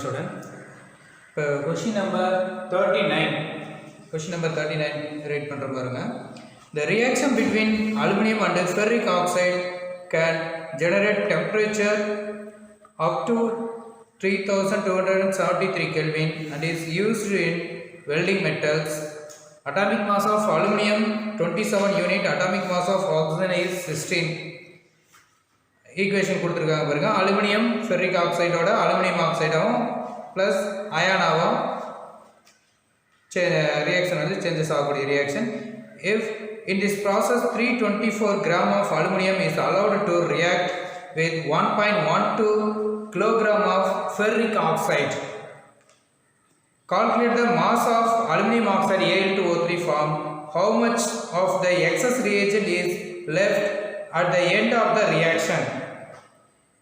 student. Question number 39 read பண்ற பாருங்க. The reaction between aluminum and ferric oxide can generate temperature up to 3273 Kelvin and is used in welding metals. Atomic mass of aluminum 27 unit, atomic mass of oxygen is 16. Equation கொடுத்துருக்காங்க பாருங்க. Aluminium ferric ஆக்சைடோட aluminium ஆக்சைடாகவும் plus அயானாவும் reaction வந்து changes ஆகக்கூடிய reaction. If in this process 324 gram of aluminium is allowed to react with 1.12 kilogram of ferric oxide. Calculate the mass of aluminum oxide Al2O3 form. How much of the excess reagent is left at the end of the reaction?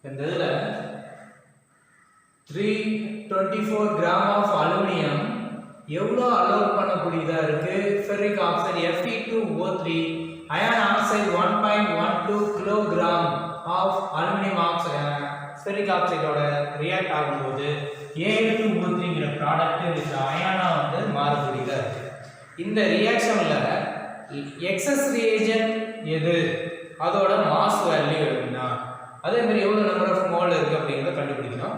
இந்த இதுல 324 gram of aluminium எவ்வளோ allow பண்ணக்கூடியதா இருக்கு? Ferric oxide Fe2O3 iron oxide 1.12 kilogram of aluminium oxide ferric ஆக்சைடோட react ஆகும்போது Al2O3ங்கிற product with அயனா வந்து மாறக்கூடியதா இருக்கு. இந்த ரியாக்ஷன்ல எக்ஸஸ் ரியேஜென்ட் எது, அதோட மாஸ் வேல்யூ என்ன, அதே மாதிரி எவ்வளோ நம்பர் ஆஃப் மோல் இருக்கு அப்படிங்கிறத கண்டுபிடிக்கணும்.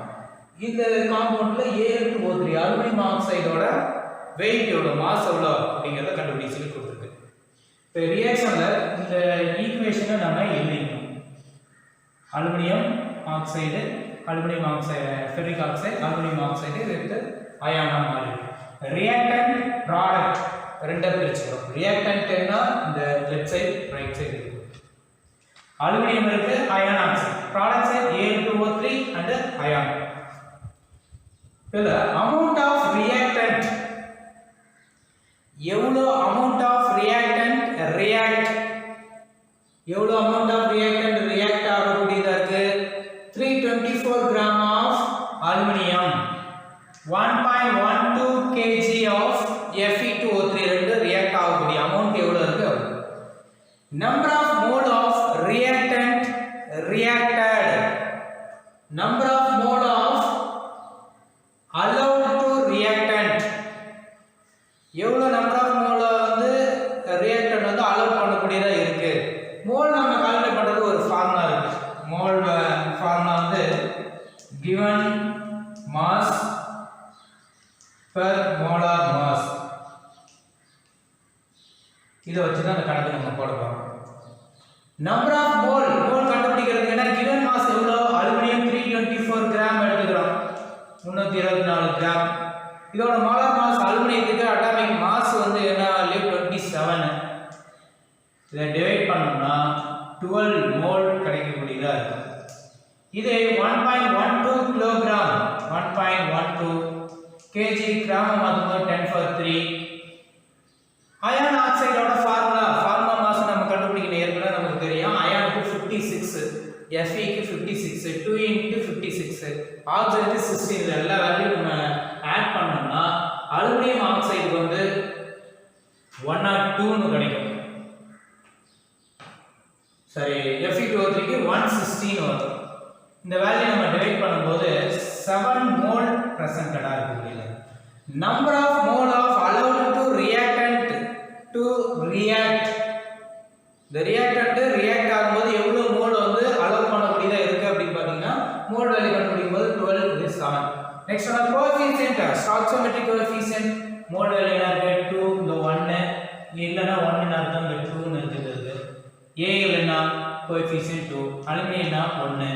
இந்த காம்பவுண்ட்ல Al2O3 அலுமினியம் ஆக்சைடோட வெயிட் எவ்வளோ, மாஸ் எவ்வளோ அப்படிங்கிறத கண்டுபிடிச்சு கொடுத்துருக்கு. இப்போ ரியாக்ஷன்ல இந்த ஈக்குவேஷனை நம்ம எழுதிக்கணும். Aluminium oxide ferric oxide aluminium oxide with அயானா மாதிரி. ரியாக்டன்ட் ப்ராடக்ட் ரெண்டா பிரிச்சுக்கிறோம். ரியாக்டன்ட்னா இந்த லெஃப்ட் சைடு ரைட் சைடு இருக்கு. அலுமினியம் இருக்கு, iron oxide, product side Al2O3 and iron. இதுல அமௌண்ட் ஆஃப் ரியாக்டன்ட் எவ்வளவு அமௌண்ட் ஆஃப் ரியாக்டன்ட் ரியாக்ட் ஆகக்கூடியதா இருக்கு? 324 gram of aluminium 1.12 kg of Fe2O3 ரெண்டு ரியாக்ட் ஆகக்கூடிய அமௌண்ட் எவ்வளவு இருக்கு? Number of mole of reactant reacted, number of mole of allowed to reactant, எவ்வளவு number of mole வந்து reactant வந்து அலோவ் பண்ணக்கூடியதா இருக்கு. மோல் நம்ம கால்குலேட் பண்றது ஒரு ஃபார்முலா இருக்கு. மோல் ஃபார்முலா வந்து given mass per molar mass. இத வச்சு தான் அந்த கணக்கு நம்ம போட போறோம். நம்பர் ஆஃப் மோல் கண்டுபிடிக்கிறதுக்கு என்ன? given mass எவ்வளோ? அலுமினியம் 324 கிராம் எடுத்துக்கிறோம், 324 கிராம். இதோட மோலார் மாஸ், அலுமினியத்துக்கு அட்டாமிக் மாஸ் வந்து என்ன வேல்யூ? 27. இதை டிவைட் பண்ணோம்னா 12 மோல் கிடைக்கக்கூடியதா இருக்கும். இது 1.12 கிலோகிராம் 1.12 kg கிராம் மாத்தும்போது 10⁻³ அயன் ஆக்சைடோட ஃபார்முலா மாஸ் நம்ம கண்டுபிடிக்கணும். ஏற்கனவே நமக்கு தெரியும். அயானுக்கு 56, Fe க்கு 56, 2 × 56, ஆக்சைடுக்கு 16. எல்லா வேல்யூ நம்ம ஆட் பண்ணோம்னா அலுமினியம் ஆக்சைடு வந்து 102 னு கிடைக்கும். சரி, Fe2O3க்கு 116 வரும். இந்த வேல்யூ நம்ம டிவைட் பண்ணும்போது 7 மோல் பிரசன்ட்டடா இருக்கு. Number of mole of allowed to reactant to react, the reactant react ஆகும்போது எவ்வளவு மோல் வந்து அலோவ் பண்ணக்கூடியதா இருக்கு அப்படின்னு பாத்தீங்கன்னா மோல் வேல்யூ கண்டுபிடிக்கும்போது 12 is 7. நெக்ஸ்ட் நம்ம coefficient, stoichiometric coefficient. Mole value என்ன இருக்கு? 2, இந்த 1 இல்லனா 1 ன்னு அர்த்தம், இந்த 2 ன்னு இருக்குது. A இல்லனா கோஎஃபிஷியன்ட் 2, அலுமினியம்னா 1,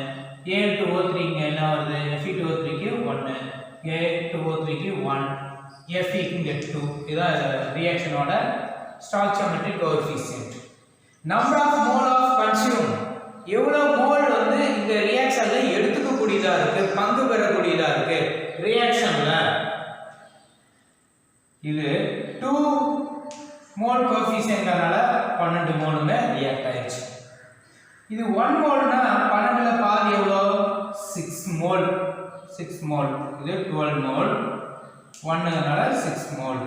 Al2O3 இங்க என்ன வருது? Fe2O3 க்கு 1, A2O3 க்கு 1, Fe க்கு இங்க 2. இதான் ரியாக்ஷனோட stoichiometric coefficient. Number of mole of consume, எவ்வளவு மோல் வந்து இந்த ரியாக்ஷன்ல எடுத்துக்க கூடியதா இருக்கு, பங்கு பெறக்கூடியதா இருக்கு ரியாக்ஷன்ல. இது 2 மோல் கோஎஃபிஷியன்ட்னால 12 மோல்ல ரியாக்ட் ஆயிடுச்சு. இது 1 மோல்னா 12ல பாதி எவ்வளோ? 6 மோல். இது 12 மோல், 1னால 6 mole.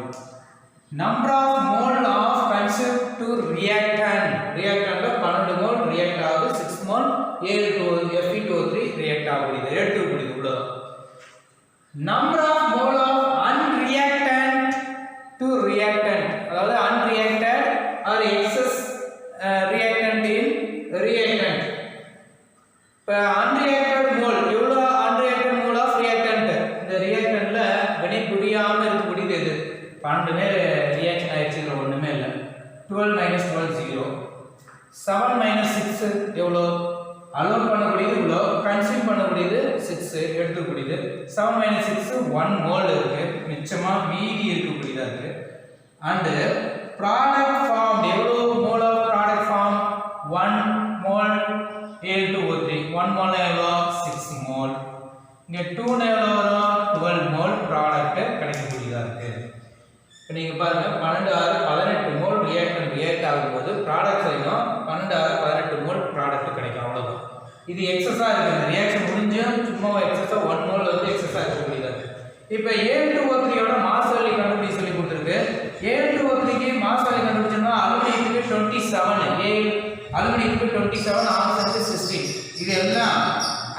Number of mole of consume to ரியாக்டன்ட்ல 12 மோல் ரியாக்ட் ஆகுது, 6 மோல் Fe2O3 ரியாக்ட் ஆகுது. எடுத்துக்கூடியது உள்ளது. number of mole of unreactant to reactant, அதாவது unreacted or excess reactant in reactant. இப்ப unreacted mole எவ்வளவு unreacted mole of reactant, இந்த reactantல வினை புரியாம இருக்கக்கூடியது எது? 12 மே ரியாக்ஷன் ஆயிடுச்சு, இதுல ஒண்ணுமே இல்ல. 12 - 12 0. 7 - 6 எவ்வளவு? அலோவ் பண்ணக்கூடியது இவ்வளோ, கன்சியூம் பண்ணக்கூடியது 6 எடுத்துக்கூடியது. 7 - 6 1 மோல் இருக்கு, மிச்சமா மீதி இருக்கக்கூடியதா இருக்கு. அண்ட் ப்ராடக்ட் ஃபார்ம் எவ்வளோ mole of product form? 1 mole Al2O3. 1 mole எவ்வளோ? 6 மோல். இங்க 2 எவ்வளோ வரும்? 12 மோல் ப்ராடக்ட் கிடைக்கக்கூடியதா இருக்கு. இப்போ நீங்க பாருங்க 12 6 18 மோல் ரியாக்டன்ட் ரியாக்ட் ஆகும்போது ப்ராடக்ட் சைடும் 12 6 18 மோல் ப்ராடக்ட் கிடைக்கும், அவ்வளவுதான். இது எக்ஸஸா இருக்கு, இந்த ரியாக்ஷன் முடிஞ்சு சும்மா எக்ஸஸா 1 மோல் வந்து எக்ஸஸா இருக்கக்கூடியதா இருக்கு. இப்போ Al2O3 யோட மாஸ் வேல்யூ கண்டுபிடி சொல்லி கொடுத்திருக்கு. Al2O3 க்கு மாஸ் வேல்யூ கண்டுபிடிச்சோம்னா அலுமினியத்துக்கு 27, அலுமினியத்துக்கு 27, ஆக்சிஜனுக்கு 16. இது எல்லாம்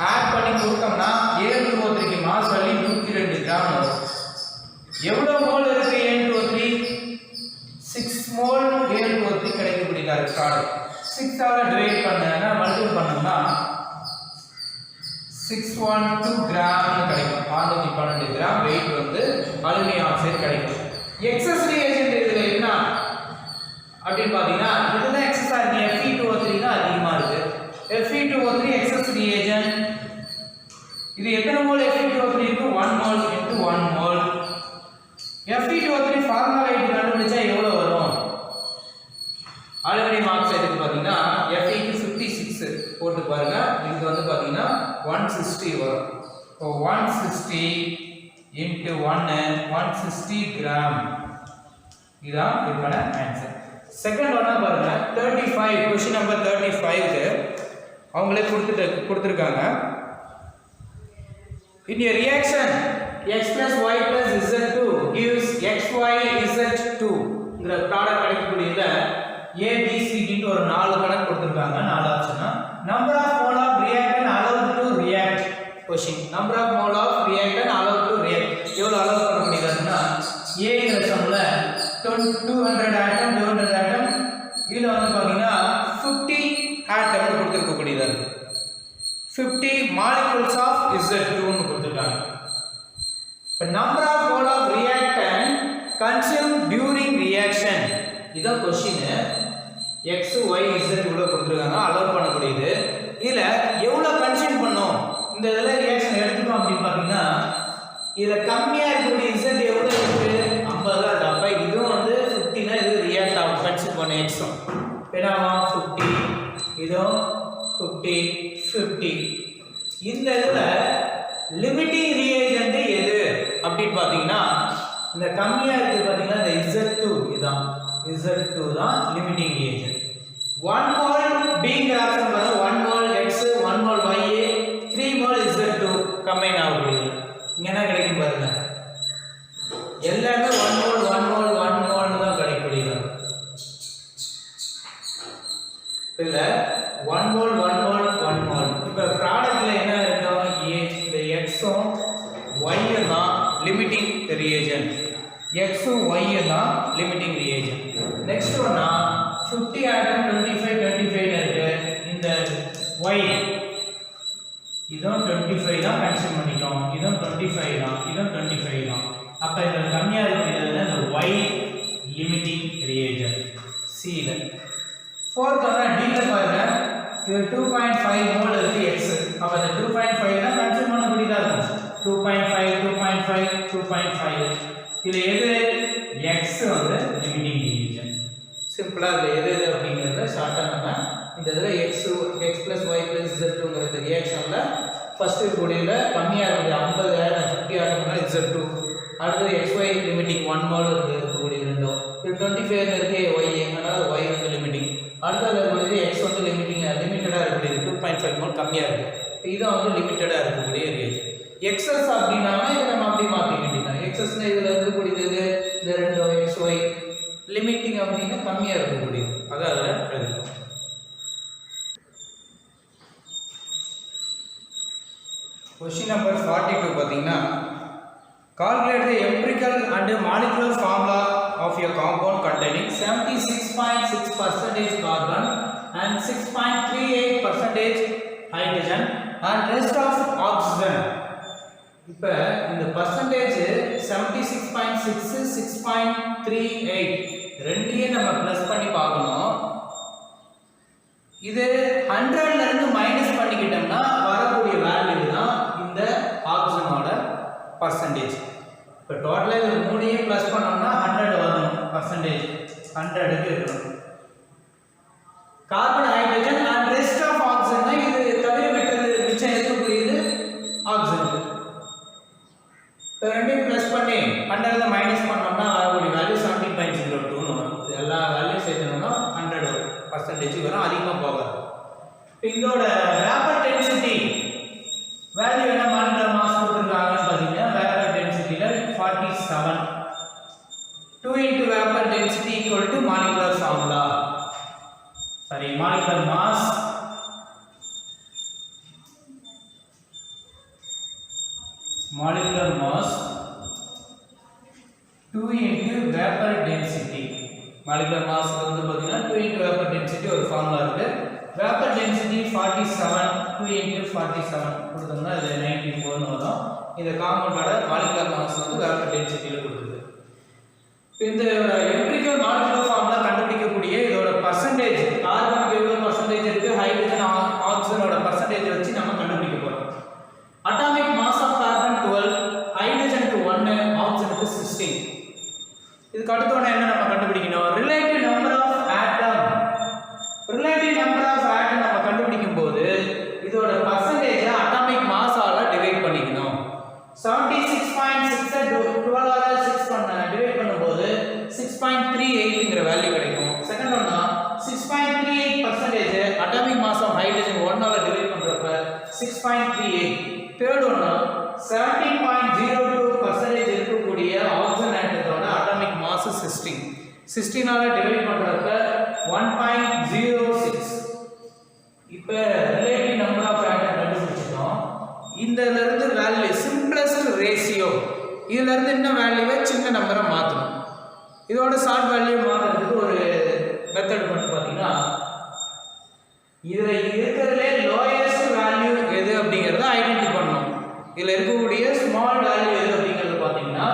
ஆட் பண்ணி கொடுத்தோம்னா Al2O3 க்கு மாஸ் வேல்யூ 102 கிராம் வரும். எவ்வளவு மோல் இருக்கு Al2O3? 6 மோல் Al2O3 கிடைக்கக்கூடியதா இருக்கு ப்ராடக்ட். 6 ஆல டிவைட் பண்ணா மல்டிபிள் பண்ணோம்னா 612 கிராம் கிடைக்கும். 412 கிராம் வெயிட் வந்து அலுமினியம் ஆக்சைடு கிடைக்கும். எக்ஸஸ் ரியேஜென்ட் இதுல என்ன அப்படினு பாத்தீங்கன்னா இதுதான் எக்ஸஸா இருக்கு. Fe2O3 தான் அதிகமா இருக்கு. Fe2O3 excess reagent. இது எத்தனை மோல் Fe2O3 இருக்கு? 1 mole into 1 mole. Fe2O3 formula weight கண்டுபிடிச்சா எவ்வளவு வரும்? அலுமினியம் ஆக்சைடுக்கு பாத்தீங்கன்னா Fe க்கு 56 போட்டு பாருங்க. இதுக்கு வந்து பாத்தீங்கன்னா 160 வரும். இப்போ 160 into 160 கிராம். இதான் இதுக்கான ஆன்சர். செகண்ட் ஒன்னா பாருங்க 35, क्वेश्चन நம்பர் 35 க்கு அவங்களே கொடுத்திருக்காங்க. In a reaction x plus y plus z2 gives xyz2 ங்கற ப்ராடக்ட் கிடைக்கக்கூடியதுல a b c ன்னு ஒரு 4 கணக்கு கொடுத்திருக்காங்க, 4 ஆப்ஷனா. number of mole of reactant allowed to react. question number of mole of reactant allowed to react எவ்வளவு allow பண்ண முடியுதுன்னா a ங்கற சம்ல 200 ஆட்டம் 200 ஆட்டம், இதுல வந்து பாத்தீங்கன்னா 50 ஆட்டம் கொடுத்திருக்க கூடியதா இருக்கு. 50 molecules of Z2 ன்னு கொடுத்திருக்காங்க. இப்ப number of mole of reactant consumed during reaction இதான் क्वेश्चन. x y z இவ்வளவு கொடுத்திருக்காங்க, அலோவ் பண்ணக்கூடியது. இதுல எவ்வளவு கன்சியூம் பண்ணோம் இந்த இதெல்லாம் ரியாக்ஷன் எடுத்துட்டோம் அப்படின்னு பாத்தீங்கன்னா இதுல கம்மியா இருக்கக்கூடிய z எவ்வளவு இருக்கு? 50 தான் இருக்கு. அப்ப இதுவும் வந்து 50 னா இது ரியாக்ட் ஆகும், கன்சியூம் பண்ண x என்னவா 50, இதுவும் 50 50. இந்த இதுல லிமிட்டிங் ரியேஜென்ட் எது அப்படின்னு பாத்தீங்கன்னா இந்த கம்மியா இருக்கு பாத்தீங்கன்னா இந்த Z2 இதான். Z2 தான் limiting reagent. 1 mole being option பாருங்க, 1 mole X 1 mole Y 3 mole Z2 combine ஆகுது. இங்க என்ன கிடைக்கும் பாருங்க, எல்லாமே 1 மோல் 1 மோல் 1 மோல் தான் கிடைக்குது. இல்ல 1 மோல் 1 மோல் 1 மோல். இப்ப ப்ராடக்ட்ல என்ன இருக்கு? A இந்த X உம் Y தான் லிமிட்டிங் ரியேஜென்ட். X உம் Y தான் லிமிட்டிங் ரியேஜென்ட். நெக்ஸ்ட் ஒன்னா 50 ஆட்டம் 25 25 இருக்கு. இந்த Y இதுவும் 25 தான் கன்சியூம் பண்ணிட்டோம், இதுவும் 25 தான், இதுவும் 25 தான். அப்ப இந்த கம்மியா இருக்கிறது இந்த Y லிமிட்டிங் ரியேஜென்ட். C ல fourth ஒன்னா D ல பாருங்க, இது 2.5 மோல் இருக்கு X. அப்ப இந்த 2.5 தான் கன்சியூம் பண்ணக்கூடியதா இருக்கும். 2.5 2.5 2.5. இதுல எது X வந்து லிமிட்டிங் ரியேஜென்ட். சிம்பிளா இதுல எது அப்படிங்கறத ஷார்ட்டா நம்ம இந்த இதுல x plus y plus z2ங்கற ரியாக்ஷன்ல ஃபர்ஸ்ட் கூடியல கம்மியா இருக்கு 50 50 ஆட்டம்னா z2, அடுத்து xy லிமிட்டிங் 1 மோல் இருக்கக்கூடிய ரெண்டோ, இது 25 இருக்கு y, அதனால y வந்து லிமிட்டிங். அடுத்து இருக்கக்கூடிய x வந்து லிமிட்டடா இருக்கக்கூடிய 2.5 மோல் கம்மியா இருக்கு. இது வந்து லிமிட்டடா இருக்கக்கூடிய ரியேஜென்ட். எக்ஸஸ் அப்படினா இத நம்ம அப்படி மாத்திக்க வேண்டியது. எக்ஸஸ்னா இதுல இருக்கக்கூடியது இந்த ரெண்டோ xy, லிமிட்டிங் அப்படினா கம்மியா இருக்கக்கூடியது, அத அதுல எழுதிக்கலாம். क्वेश्चन नंबर 42 பாத்தீங்கன்னா Calculate the empirical and molecular formula of a compound containing 76.6% carbon and 6.38% hydrogen and rest of oxygen. இப்போ இந்த பர்சன்டேஜ் 76.6 6.38 ரெண்டையும் நம்ம ப்ளஸ் பண்ணி பார்க்கணும். இது 100ல இருந்து மைனஸ் பண்ணிக்கிட்டோம்னா வரக்கூடிய வேல்யூ தான் இந்த ஆக்சிஜனோட பர்சன்டேஜ். இப்போ டோட்டலாக இது மூணையும் ப்ளஸ் பண்ணோம்னா 100 வரும். பர்சன்டேஜ் 100க்கு இருக்கணும். Carbon hydrogen and rest of oxygen இது தவிர விட்டது மிச்சம் இருக்கக்கூடியது ஆக்சிஜன். இப்போ ரெண்டையும் ப்ளஸ் பண்ணி 100ல மைனஸ் பண்ணோம்னா வரக்கூடிய வேல்யூ 17.02 வரும். எல்லா வேல்யூ சேர்த்தோம்னா 100 வரும். பர்சன்டேஜ் வரும், அதிகமாக போகாது. இப்போ இதோட வேப்பர் டென்சிட்டி வேல்யூ என்ன மாலிகுலர் மாஸ் கொடுத்துருக்காங்கன்னு பார்த்தீங்கன்னா vapour டென்சிட்டியில் 47. 2 into vapor density equal to molecular formula. Sorry, molecular mass. Molecular mass 2 into vapor density. Molecular mass வந்து பார்த்தீங்கன்னா 2 into vapor density ஒரு ஃபார்முலா இருக்கு. Vapor density 47. 2 into 47 கொடுத்தோம்னா இது 94 வரும். இந்த காம்பவுண்டோட molecular mass வந்து vapor densityல கொடுத்துருக்கு. இந்த எம்பிரிக்கல் மாலிகுலர் ஃபார்முலா கண்டுபிடிக்கக்கூடிய இதோட பர்சன்டேஜ் கார்பனுக்கு எவ்வளவு பர்சன்டேஜ் இருக்கு, ஹைட்ரஜன் ஆக்சிஜனோட பர்சன்டேஜ் வச்சு நம்ம கண்டுபிடிக்க போறோம். அட்டாமிக் மாஸ் ஆஃப் கார்பன் 12, ஹைட்ரஜனுக்கு 1, ஆக்சிஜனுக்கு 16. இதுக்கு அடுத்தோட என்ன நம்ம கண்டுபிடிக்கணும், relative number of atom. Relative number of atom நம்ம கண்டுபிடிக்கும் போது இதோட பர்சன்டேஜ் அட்டாமிக் மாஸால டிவைட் பண்ணிக்கணும். 76.6 12 ஆல 6 பண்ண டிவைட் பண்ணும்போது 6.38ங்கற வேல்யூ கிடைக்கும். செகண்ட் ஒன்னா 6.38% அட்டாமிக் மாஸ் ஆஃப் ஹைட்ரஜன் 1 ஆல டிவைட் பண்றப்ப 6.38. தேர்ட் ஒன்னா 17.02% இருக்கக்கூடிய ஆக்சிஜன் ஆட்டத்தோட அட்டாமிக் மாஸ் 16. 16 ஆல டிவைட் பண்றப்ப 1.06. இப்போ ரிலேட்டிவ் நம்பர் ஆஃப் ஆட்டம் கண்டுபிடிச்சிட்டோம். இந்தல இருந்து வேல்யூ சிம்பிளஸ்ட் ரேஷியோ, இதுல இருந்து என்ன வேல்யூவை சின்ன நம்பரை மாற்றணும். இதோட ஷார்ட் வேல்யூ மாற்றுறதுக்கு ஒரு மெத்தட் மட்டும் பார்த்தீங்கன்னா இதில் இருக்கிறதுலே லோயஸ்ட் வேல்யூ எது அப்படிங்கிறத ஐடென்டிஃபை பண்ணணும். இதில் இருக்கக்கூடிய ஸ்மால் வேல்யூ எது அப்படிங்கிறது பார்த்தீங்கன்னா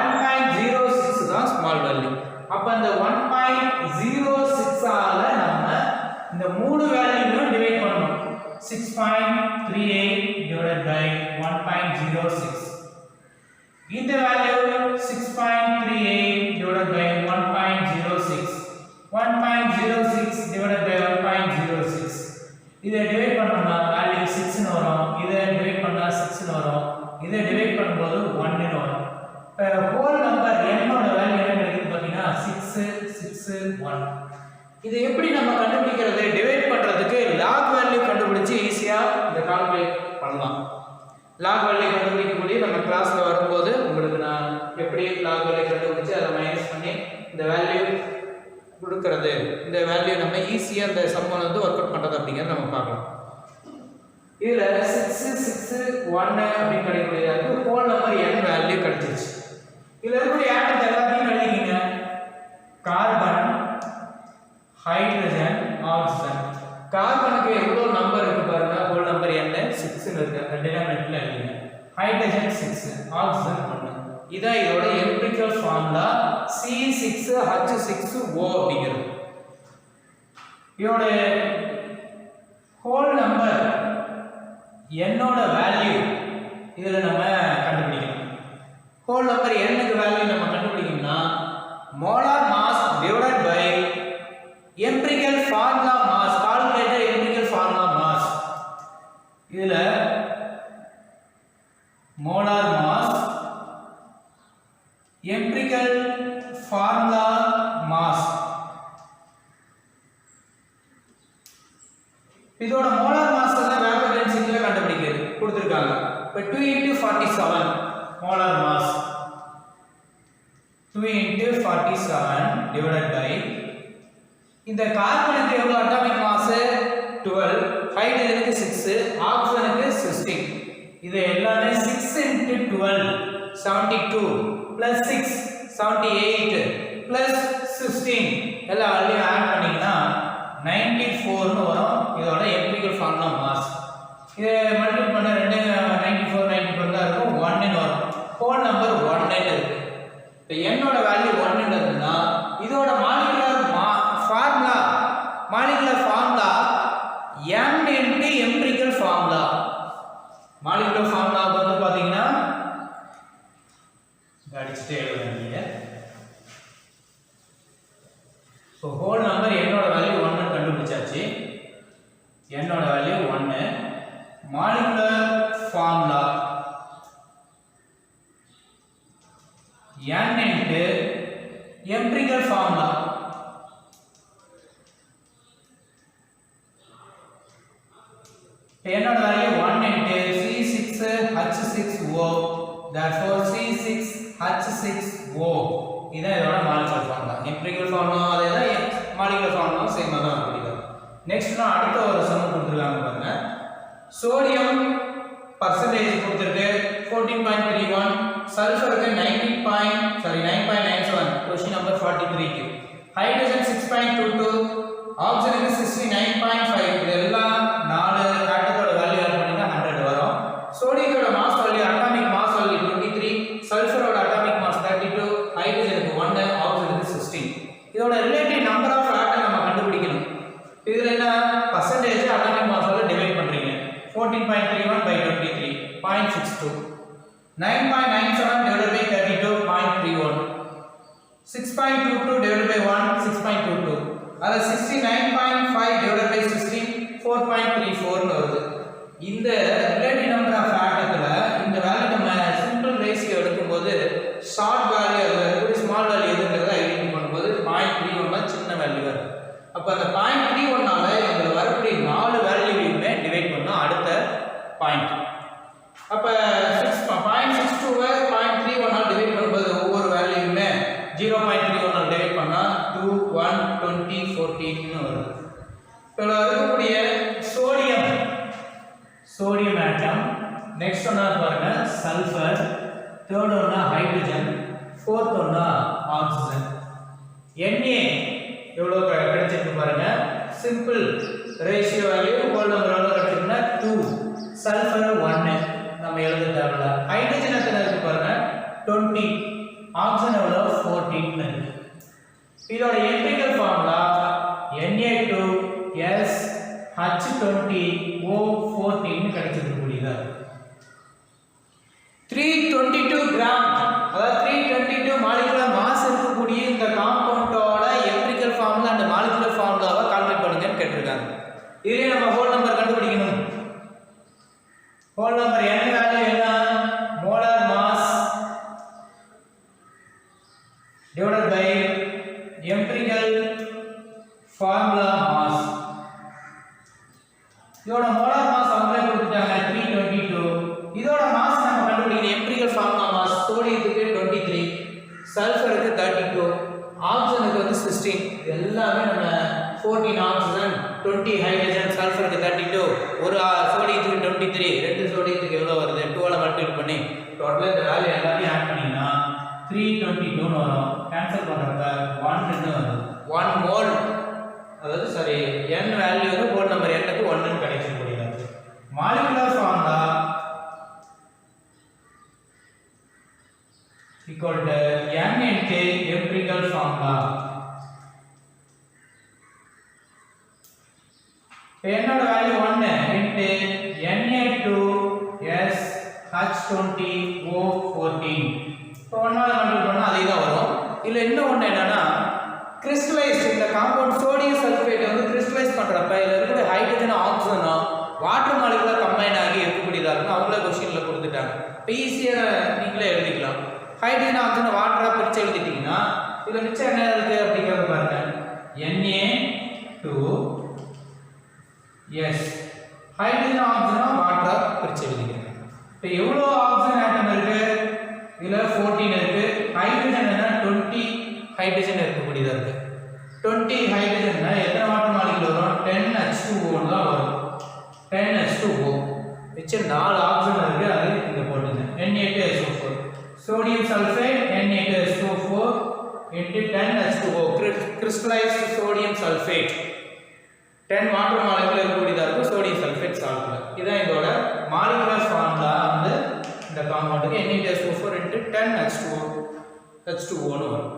1.06 தான் ஸ்மால் வேல்யூ. அப்போ அந்த 1.06 ஆல நம்ம இந்த மூணு வேல்யூவும் டிவைட் பண்ணணும். 6.38 divided by 1.06. இந்த value 6.38 divided by 1.06. 1.06 divided by 1.06. இதை டிவைட் பண்ணோம்னா வேல்யூ 6 ன்னு வரும். இதை டிவைட் பண்ணா 6 ன்னு வரும். இதை டிவைட் பண்ணும்போது 1 ன்னு வரும். இப்போ ஹோல் நம்பர் n ஓட வேல்யூ என்ன கிடைக்குது பார்த்தீங்கன்னா 6 6 1. இதை எப்படி நம்ம கண்டுபிடிக்கிறது, டிவைட் பண்றதுக்கு லாக் வேல்யூ கண்டுபிடிச்சு ஈஸியா இந்த கால்குலேட் பண்ணலாம். லாக் வேல்யூ கண்டுபிடிக்கக்கூடிய நம்ம கிளாஸ்ல வரும்போது உங்களுக்கு நான் எப்படி லாக் வேல்யூ கண்டுபிடிச்சு அதை மைனஸ் பண்ணி இந்த வேல்யூ கொடுக்கிறது, இந்த வேல்யூ நம்ம ஈஸியா இந்த சம்மன் வந்து ஒர்க் அவுட் பண்றது அப்படிங்கறத நம்ம பார்க்கலாம். இதுல 6 6 1 அப்படி கிடைக்கக்கூடியது ஹோல் நம்பர் n வேல்யூ கிடைச்சிருச்சு. இதுல இருக்கக்கூடிய ஆட்டம்ஸ் எல்லாத்தையும் எழுதிக்கீங்க. Carbon, hydrogen, oxygen. கார்பனுக்கு எவ்வளவு நம்பர் இருக்கு பாருங்க, ஹோல் நம்பர் n 6 ன்னு இருக்கு, டினாமினேட்டர்ல எழுதுங்க. Hydrogen 6, oxygen 1. இதான் இதோட எம்பிரிக்கல் ஃபார்முலா C6H6O அப்படிங்கிறது. இதோட ஹோல் நம்பர் என்னோட வேல்யூ இதுல நம்ம கண்டுபிடிக்கணும். ஹோல் நம்பர் n க்கு வேல்யூ நம்ம கண்டுபிடிக்கணும்னா molar mass divided by empirical formula mass. Calculator empirical formula mass. இதுல molar mass empirical formula mass. இதோட மோலார் மாஸ் தான் வேப்பர் டென்சிட்டில கண்டுபிடிக்கிறது கொடுத்திருக்காங்க. இப்போ 2 into 47 molar mass. 2 into 47 divided by இந்த கார்பனுக்கு எவ்வளவு அட்டாமிக் மாஸ் 12, ஹைட்ரஜனுக்கு 6, ஆக்சிஜனுக்கு 16. இது எல்லாமே 6 into 12 72 plus 6 78 plus 16 எல்லா வேல்யூ ஆட் பண்ணீங்கன்னா 94 னு வரும். இதோட எம்பிரிக்கல் ஃபார்முலா மாஸ். இத மல்டிப்ளை பண்ண 94 தான் இருக்கும். 1 னு வரும். ஹோல் நம்பர் 1 னு இருக்கு. இப்போ n ஓட வேல்யூ 1 னு இருக்குன்னா இதோட molecular formula m into empirical formula. Molecular formula வந்து பாத்தீங்கன்னா அடிச்சிட்டே எழுதுறீங்க. சோ ஹோல் நம்பர் n ஓட வேல்யூ 1 னு கண்டுபிடிச்சாச்சு. n ஓட value 1. Molecular formula n into empirical formula. n ஓட value 1 into C6H6O. therefore C6H6O இதான் இதோட மாலிகுலர் ஃபார்முலா. எம்பிரிக்கல் ஃபார்முலா அதேதான், மாலிகுலர் ஃபார்முலா சேமா தான் இருக்குது. நெக்ஸ்ட் நான் அடுத்த ஒரு சம் கொடுத்திருக்காங்க பாருங்க. சோடியம் பர்சன்டேஜ் கொடுத்திருக்கு 14.31, சல்ஃபருக்கு 9.97, क्वेश्चन नंबर 43 க்கு. ஹைட்ரஜன் 6.22, ஆக்ஸிஜனுக்கு 69.5. இதெல்லாம் நாலு ஆட்டத்தோட வேல்யூ ஆட் பண்ணினா 100 வரும். சோடியத்தோட mass value, atomic mass value 23, சல்ஃபரோட அட்டாமிக் மாஸ் 32, ஹைட்ரஜனுக்கு 1, ஆக்ஸிஜனுக்கு 16. இதோட ரிலேட்டிவ் நம்பர் ஆஃப் ஆட்டம் நம்ம கண்டுபிடிக்கணும். இதுல என்ன பர்சன்டேஜ் அட்டாமிக் மாஸால டிவைட் பண்றீங்க. 14.31 by 23 0.62, 9.97 divided by 32 0.31, 6.22 divided by 1 6.22, அத 69.5 divided by 16 4.34 னு வருது. இந்த ரிலேட்டிவ் நம்பர் ஆஃப் ஆட்டத்துல இந்த வேல்யூ நம்ம சிம்பிள் ரேஷியோ எடுக்கும்போது ஷார்ட் வேல்யூ அதுல இருக்கக்கூடிய ஸ்மால் வேல்யூ எதுங்கிறத ஐடென்டிஃபை பண்ணும்போது 0.31 தான் சின்ன வேல்யூ வரும். அப்ப அந்த 0.31 னால இதுல வரக்கூடிய நாலு வேல்யூவையுமே டிவைட் பண்ணா அடுத்த பாயிண்ட். அப்ப 0.62 வை 0.31 ஆல் டிவைட் பண்ணும்போது ஒவ்வொரு வேல்யூவுமே 0.31 ஆல் டிவைட் பண்ணா 2 1 20 14 னு வருது. இதுல இருக்கக்கூடிய சோடியம் ஆட்டம், நெக்ஸ்ட் ஒன்னா பாருங்க சல்ஃபர், தேர்ட் ஒன்னா ஹைட்ரஜன், ஃபோர்த் ஒன்னா ஆக்ஸிஜன். Na எவ்வளவு கிடைச்சிருக்கு பாருங்க. Simple ratio value whole number எவ்வளவு கிடைச்சிருக்குன்னா 2, சல்ஃபர் 1 நம்ம எழுத தேவையில்ல. ஹைட்ரஜன் எத்தனை இருக்கு பாருங்க 20, ஆக்ஸிஜன் எவ்வளவு 14 இருக்கு. இதோட எம்பிரிக்கல் ஃபார்முலா Na2SH20O14 கிடைச்சிருக்கக்கூடியதா 322 கிராம், அதாவது 322 மாலிகுலர் மாஸ் இருக்கக்கூடிய இந்த காம்பவுண்டோட எம்பிரிக்கல் ஃபார்முலா அண்ட் மாலிகுலர் ஃபார்முலாவை கால்குலேட் பண்ணுங்கன்னு கேட்டிருக்காங்க. இதுல நம்ம ஹோல் நம்பர் கண்டுபிடிக்கணும். ஹோல் நம்பர் n வேல்யூ என்ன? Molar mass divided by empirical formula mass. இதோட மோலார் மாஸ் அவங்களே கொடுத்துட்டாங்க 322. இதோட மாஸ் நம்ம கண்டுபிடிக்கணும். எம்பிரிக்கல் ஃபார்முலா மாஸ் சோடியத்துக்கு 23, சல்ஃபருக்கு 32, ஆக்ஸிஜனுக்கு வந்து 16. எல்லாமே நம்ம 14 ஆக்ஸிஜன் 20 ஹைட்ரஜன் சல்ஃபருக்கு 32, ஒரு சோடியத்துக்கு 23, ரெண்டு சோடியத்துக்கு எவ்வளவு வருது 2 ஆல மல்டிப்ளை பண்ணி டோட்டலா இந்த வேல்யூ எல்லாத்தையும் ஆட் பண்ணீங்கன்னா 322 னு வரும். கேன்சல் பண்றப்ப 1 ன்னு வருது. 1 மோல், அதாவது சாரி n வேல்யூ வந்து மோல் நம்பர் n க்கு 1 ன்னு கிடைச்சிருக்குது. Molecular formula equal to n into empirical formula. என்னோட வேல்யூ 1 into Na2SH20O14. இப்போ 1 ஆல மல்டிப்ளை பண்ணா அதே தான் வரும். இல்ல இன்னும் ஒண்ணு என்னன்னா கிறிஸ்டலைஸ், இந்த காம்பவுண்ட் சோடியம் சல்ஃபேட் வந்து கிறிஸ்டலைஸ் பண்றப்ப இதுல இருக்கிற ஹைட்ரஜன் ஆக்ஸிஜனும் வாட்டர் மாலிகுலர் கம்பைன் ஆகி இருக்கக்கூடியதா இருக்கும். அவங்களே क्वेश्चनல கொடுத்துட்டாங்க. இப்போ ஈஸியா நீங்களே எழுதிக்கலாம். ஹைட்ரஜன் ஆக்ஸிஜன் வாட்டரா பிரிச்சு எழுதிட்டீங்கன்னா இதுல மிச்சம் என்ன இருக்கு அப்படிங்கறத பாருங்க. Na2S ஹைட்ரஜன் ஆக்ஸிஜன் வாட்டரா பிரிச்சு எழுதிக்கிறேன். இப்போ எவ்வளவு ஆக்ஸிஜன் ஆட்டம் இருக்கு? இதுல 14 இருக்கு. ஹைட்ரஜன் என்ன 20 ஹைட்ரஜன் இருக்கக்கூடியதா இருக்கு. 20 ஹைட்ரஜன்னா எத்தனை வாட்டர் மாலிகுல் வரும்? 10H2O தான் வரும். 10H2O. மிச்சம் 4 ஆக்ஸிஜன் இருக்கு, அது இங்க போடுங்க. Na2SO4. sodium sulfate Na2SO4 into 10H2O crystallized sodium sulfate 10 water molecular இருக்கக்கூடியதா இருக்கும் சோடியம் சல்ஃபேட் சால்ட்ல. இதான் இதோட மாலிகுலர் ஃபார்முலா வந்து இந்த காம்பவுண்டுக்கு Na2SO4 into 10H2O ன்னு வரும்.